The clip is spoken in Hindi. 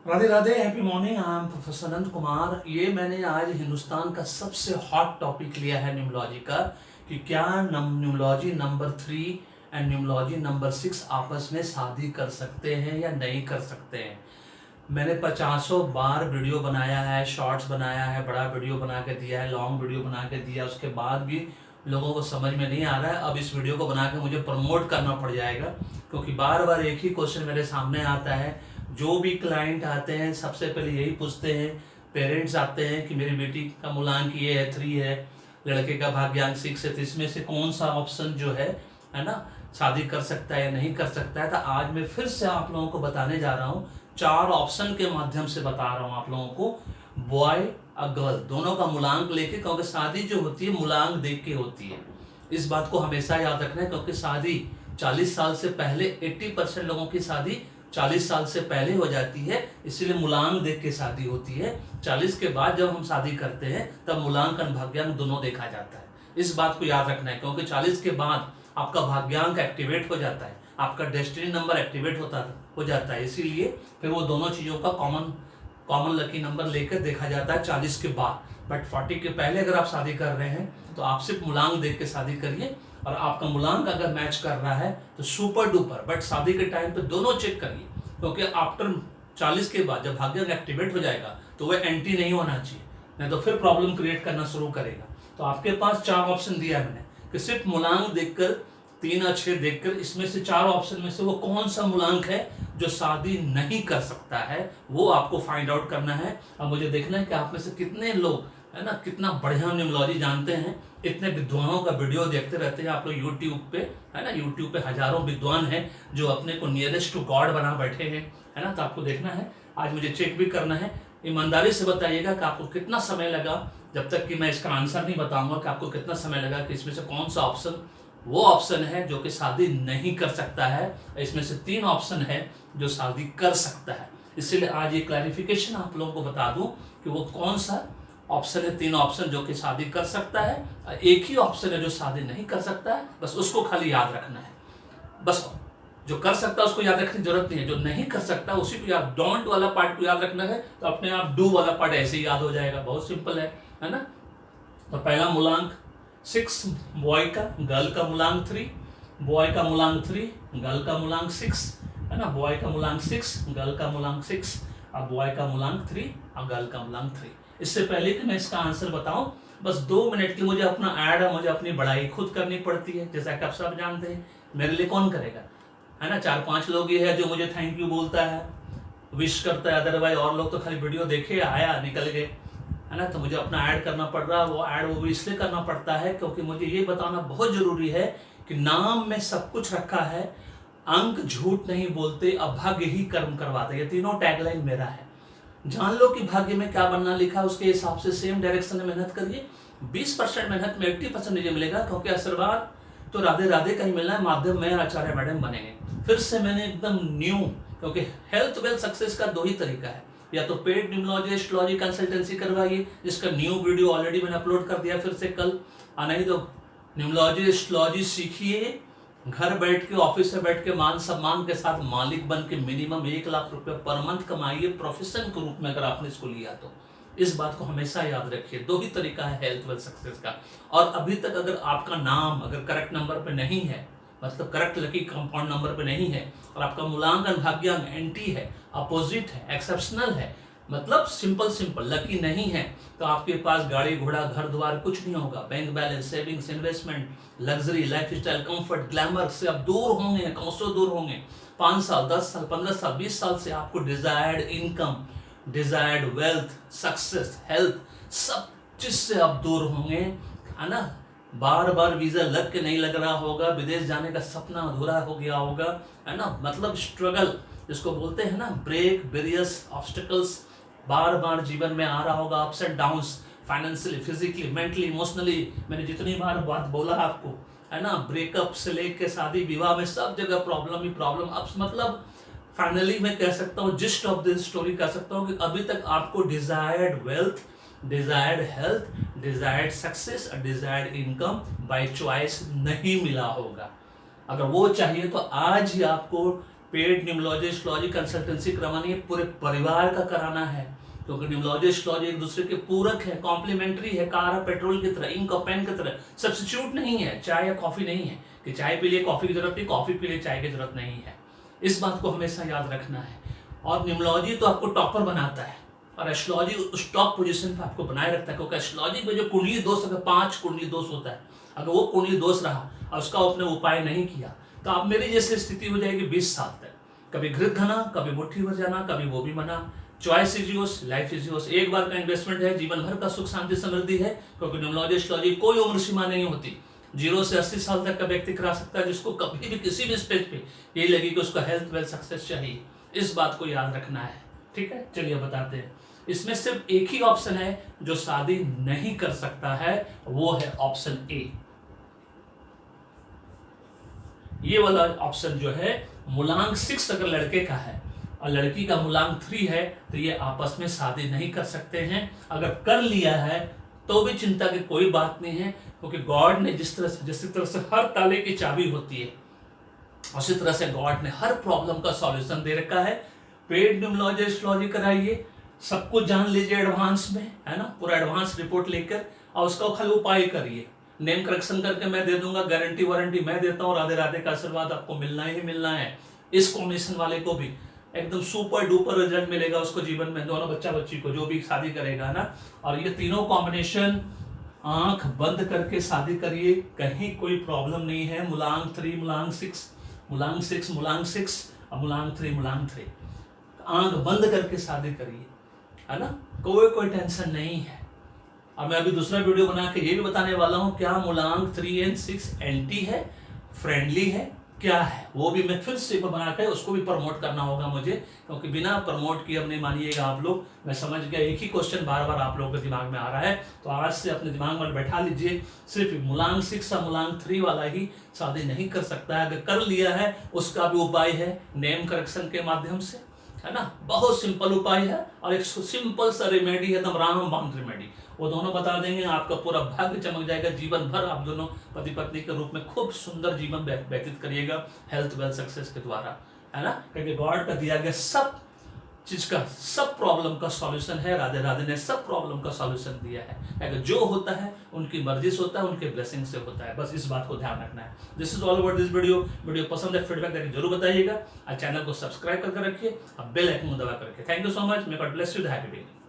Radhe Radhe, happy morning. I am professor Anant Kumar. ये मैंने आज हिंदुस्तान का सबसे हॉट टॉपिक लिया है न्यूमरोलॉजी का, कि क्या numerology number 3 and numerology number 6 आपस में शादी कर सकते हैं या नहीं कर सकते हैं। मैंने 50 बार वीडियो बनाया है, शॉर्ट्स बनाया है, बड़ा वीडियो बना के दिया है, लॉन्ग वीडियो बना के दिया, उसके बाद भी लोगों को समझ में नहीं आ रहा है। अब इस वीडियो को बना के मुझे प्रमोट करना पड़ जाएगा, क्योंकि बार बार एक ही क्वेश्चन मेरे सामने आता है। जो भी क्लाइंट आते हैं सबसे पहले यही पूछते हैं, पेरेंट्स आते हैं कि मेरी बेटी का मूलांक ये है 3 है, लड़के का भाग्यांक 6 है, तो इसमें से कौन सा ऑप्शन जो है ना शादी कर सकता है या नहीं कर सकता है। तो आज मैं फिर से आप लोगों को बताने जा रहा हूँ, 4 ऑप्शन के माध्यम से बता रहा हूँ आप लोगों को, बॉय और गर्ल दोनों का मूलांक लेके, क्योंकि शादी जो होती है मूलांक देख के होती है। इस बात को हमेशा याद रखना है, क्योंकि शादी 40 साल से पहले 80% लोगों की शादी 40 साल से पहले हो जाती है, इसीलिए मूलांक देख के शादी होती है। 40 के बाद जब हम शादी करते हैं तब मूलांकन भाग्यांक दोनों देखा जाता है। इस बात को याद रखना है, क्योंकि 40 के बाद आपका भाग्यांक एक्टिवेट हो जाता है, आपका डेस्टिनी नंबर एक्टिवेट हो जाता है, इसीलिए फिर वो दोनों चीज़ों का कॉमन लकी नंबर लेकर देखा जाता है 40 के बाद। बट 40 के पहले अगर आप शादी कर रहे हैं तो आप सिर्फ मूलांक देख के शादी करिए, और आपका मूलांक अगर मैच कर रहा है तो सुपर डुपर। बट शादी के टाइम पे दोनों चेक करिए, क्योंकि आफ्टर 40 के बाद जब भाग्यांक एक्टिवेट हो जाएगा तो वह एंटी नहीं होना चाहिए, नहीं तो फिर प्रॉब्लम क्रिएट करना शुरू करेगा। तो आपके पास 4 ऑप्शन दिया है मैंने, कि सिर्फ मूलांक देखकर 3 और 6 देखकर इसमें से 4 ऑप्शन में से वो कौन सा मूलांक है जो शादी नहीं कर सकता है, वो आपको फाइंड आउट करना है। और मुझे देखना है कि आप में से कितने लोग है ना कितना बढ़िया न्यूमरोलॉजी जानते हैं। इतने विद्वानों का वीडियो देखते रहते हैं आप लोग यूट्यूब पे, है ना। यूट्यूब पे हजारों विद्वान हैं जो अपने को नियरेस्ट टू गॉड बना बैठे हैं, है ना। तो आपको देखना है, आज मुझे चेक भी करना है। ईमानदारी से बताइएगा कि आपको कितना समय लगा, जब तक कि मैं इसका आंसर नहीं बताऊंगा कि आपको कितना समय लगा, कि इसमें से कौन सा ऑप्शन वो ऑप्शन है जो कि शादी नहीं कर सकता है, इसमें से 3 ऑप्शन है जो शादी कर सकता है। इसलिए आज ये क्लैरिफिकेशन आप लोगों को बता दूं कि वो कौन सा ऑप्शन है। 3 ऑप्शन जो कि शादी कर सकता है, एक ही ऑप्शन है जो शादी नहीं कर सकता है, बस उसको खाली याद रखना है। बस जो कर सकता है उसको याद रखने की जरूरत नहीं है, जो नहीं कर सकता उसी को याद, डोंट वाला पार्ट को याद रखना है, तो अपने आप डू वाला पार्ट ऐसे ही याद हो जाएगा। बहुत सिंपल है ना। तो पहला मूलांक 6 बॉय का, गर्ल का मूलांक 3, बॉय का मूलांक 3, गर्ल का मूलांक 6, है ना। बॉय का मूलांक 6, गर्ल का मूलांक 6, और बॉय का मूलांक 3 और गर्ल का मूलांक 3। इससे पहले कि मैं इसका आंसर बताऊं, बस 2 मिनट के मुझे अपना ऐड है, मुझे अपनी बड़ाई खुद करनी पड़ती है, जैसा कि आप सब जानते हैं। मेरे लिए कौन करेगा, है ना। 4-5 लोग ये है जो मुझे थैंक यू बोलता है, विश करता है, अदरवाइज और लोग तो खाली वीडियो देखे आया निकल गए, है ना। तो मुझे अपना ऐड करना पड़ रहा है। वो ऐड वो भी इसलिए करना पड़ता है क्योंकि मुझे ये बताना बहुत जरूरी है कि नाम में सब कुछ रखा है, अंक झूठ नहीं बोलते, अभाग्य ही कर्म करवाते। ये तीनों टैगलाइन मेरा है। जान लो कि भाग्य में क्या बनना लिखा है, उसके हिसाब से सेम डायरेक्शन में मेहनत करिए। 20% मेहनत में 80% नहीं मिलेगा, क्योंकि आशीर्वाद तो राधे राधे का ही मिलना है, माध्यम में आचार्य मैडम बनेंगे। फिर से मैंने एकदम न्यू, क्योंकि हेल्थ वेल्थ सक्सेस का 2 ही तरीका है, या तो पेड न्यूमरोलॉजी एस्ट्रोलॉजी कंसल्टेंसी करवाइए, जिसका न्यू वीडियो ऑलरेडी मैंने अपलोड कर दिया फिर से कल, और नहीं तो न्यूमरोलॉजी एस्ट्रोलॉजी सीखिए, घर बैठ के, ऑफिस से बैठ के, मान सम्मान के साथ मालिक बन के मिनिमम 1 लाख रुपए पर मंथ कमाइए प्रोफेशन के रूप में, अगर आपने इसको लिया तो। इस बात को हमेशा याद रखिए, 2 ही तरीका है हेल्थ वेल्थ सक्सेस का। और अभी तक अगर आपका नाम अगर करेक्ट नंबर पे नहीं है, मतलब करेक्ट लकी कंपाउंड नंबर पे नहीं है, और आपका मूलांकन भाग्यांक एंटी है, अपोजिट है, एक्सेप्शनल है, मतलब सिंपल लकी नहीं है, तो आपके पास गाड़ी घोड़ा घर द्वार कुछ नहीं होगा। Bank balance, savings, investment, luxury life style, comfort, glamour से आप दूर होंगे, कौसों दूर होंगे। 5 साल, 10 साल, 15 साल, 20 साल से आपको desired income, desired wealth, success, health, सब चीज से आप दूर होंगे, है ना। बार बार वीजा लग के नहीं लग रहा होगा, विदेश जाने का सपना अधूरा हो गया होगा, है ना। मतलब स्ट्रगल जिसको बोलते हैं ना, ब्रेक, बेरियस, ऑब्स्टिकल्स बार बार जीवन में आ रहा होगा, ups and downs, financially, physically, mentally, emotionally. मैंने जितनी बार बात बोला आपको, है ना, ब्रेकअप से लेके शादी विवाह में सब जगह प्रॉब्लम ही प्रॉब्लम। अब मतलब फाइनली मैं कह सकता हूँ, जिस्ट ऑफ दिस स्टोरी कह सकता हूँ कि अभी तक आपको desired wealth, desired health, desired success, desired income by choice नहीं मिला होगा। अगर वो चाहिए तो आज ही आपको पेड न्यूमोलॉजी एस्ट्रोलॉजी कंसल्टेंसी करवानी है, पूरे परिवार का कराना है, क्योंकि न्यूमोलॉजी एस्ट्रोलॉजी एक दूसरे के पूरक है, कॉम्प्लीमेंट्री है, कार और पेट्रोल की तरह, इंक और पेन की तरह, सब्स्टिट्यूट नहीं है। चाय या कॉफी नहीं है कि चाय पी लिए कॉफी की जरूरत नहीं, कॉफी पी लिए चाय की जरूरत नहीं है। इस बात को हमेशा याद रखना है। और न्यूमोलॉजी तो आपको टॉपर बनाता है और एस्ट्रोलॉजी उस टॉप पोजीशन पर आपको बनाए रखता है, क्योंकि एस्ट्रोलॉजी में जो कुंडली दोष, अगर 5 कुंडली दोष होता है, अगर वो कुंडली दोष रहा और उसका आपने उपाय नहीं किया तो आप मेरी जैसी स्थिति हो जाएगी 20 साल तक, कभी घृत घना, कभी मुट्ठी भर जाना, कभी वो भी मना। Choice is yours, life is yours. एक बार का इन्वेस्टमेंट है, जीवन भर का सुख शांति समृद्धि है, क्योंकि न्यूमोलॉजी एस्ट्रोलॉजी कोई उम्र सीमा नहीं होती। 0 से 80 साल तक का व्यक्ति करा सकता है, जिसको कभी भी किसी भी स्टेज पे ये लगी कि उसको हेल्थ वेल्थ सक्सेस चाहिए। इस बात को याद रखना है, ठीक है। चलिए बताते हैं। इसमें सिर्फ एक ही ऑप्शन है जो शादी नहीं कर सकता है, वो है ऑप्शन ए। ये वाला ऑप्शन जो है मूलांक 6 अगर लड़के का है और लड़की का मूलांक 3 है तो ये आपस में शादी नहीं कर सकते हैं। अगर कर लिया है तो भी चिंता की कोई बात नहीं है, क्योंकि गॉड ने जिस तरह से हर ताले की चाबी होती है, उसी तरह से गॉड ने हर प्रॉब्लम का सॉल्यूशन दे रखा है। पेड न्यूमोलॉजी एस्ट्रोलॉजी कराइए, सब कुछ जान लीजिए एडवांस में, है ना, पूरा एडवांस रिपोर्ट लेकर, और उसका खाली उपाय करिए। नेम करेक्शन करके मैं दे दूंगा, गारंटी वारंटी मैं देता हूँ, राधे राधे का आशीर्वाद आपको मिलना ही मिलना है। इस कॉम्बिनेशन वाले को भी एकदम सुपर डुपर रिजल्ट मिलेगा उसको जीवन में, दोनों बच्चा बच्ची को जो भी शादी करेगा ना। और ये तीनों कॉम्बिनेशन आंख बंद करके शादी करिए, कहीं कोई प्रॉब्लम नहीं है। मूलांक 3 मूलांक 6 मूलांक 6 मूलांक 6 और मूलांक 3 मूलांक 3, आंख बंद करके शादी करिए, है ना, कोई टेंशन नहीं है। और मैं अभी दूसरा वीडियो बना के ये भी बताने वाला हूँ क्या मूलांक 3 एंड 6 एंटी है, फ्रेंडली है, क्या है, वो भी मैं फिर से बना के उसको भी प्रमोट करना होगा मुझे, क्योंकि बिना प्रमोट किए अब नहीं मानिएगा आप लोग। मैं समझ गया एक ही क्वेश्चन बार बार आप लोगों के दिमाग में आ रहा है, तो आज से अपने दिमाग में बैठा लीजिए, सिर्फ मूलांक 6 और मूलांक 3 वाला ही शादी नहीं कर सकता है। अगर कर लिया है उसका भी उपाय है नेम करेक्शन के माध्यम से, है ना, बहुत सिंपल उपाय है और एक सिंपल सा रेमेडी है, एकदम रामबाण रेमेडी, वो दोनों बता देंगे, आपका पूरा भाग्य चमक जाएगा। जीवन भर आप दोनों पति पत्नी के रूप में खूब सुंदर जीवन व्यतीत करिएगा हेल्थ वेल्थ सक्सेस के द्वारा, है ना, क्योंकि गॉड का दिया गया सब चीज का, सब प्रॉब्लम का सॉल्यूशन है। राधे राधे ने सब प्रॉब्लम का सॉल्यूशन दिया है। अगर जो होता है उनकी मर्जी से होता है, उनके ब्लेसिंग से होता है, बस इस बात को ध्यान रखना है। This is all about this video पसंद है फीडबैक देकर जरूर बताइएगा और चैनल को सब्सक्राइब करके रखिए और बेल आइकन दबा करके। Thank you so much, may God bless you, happy beginning.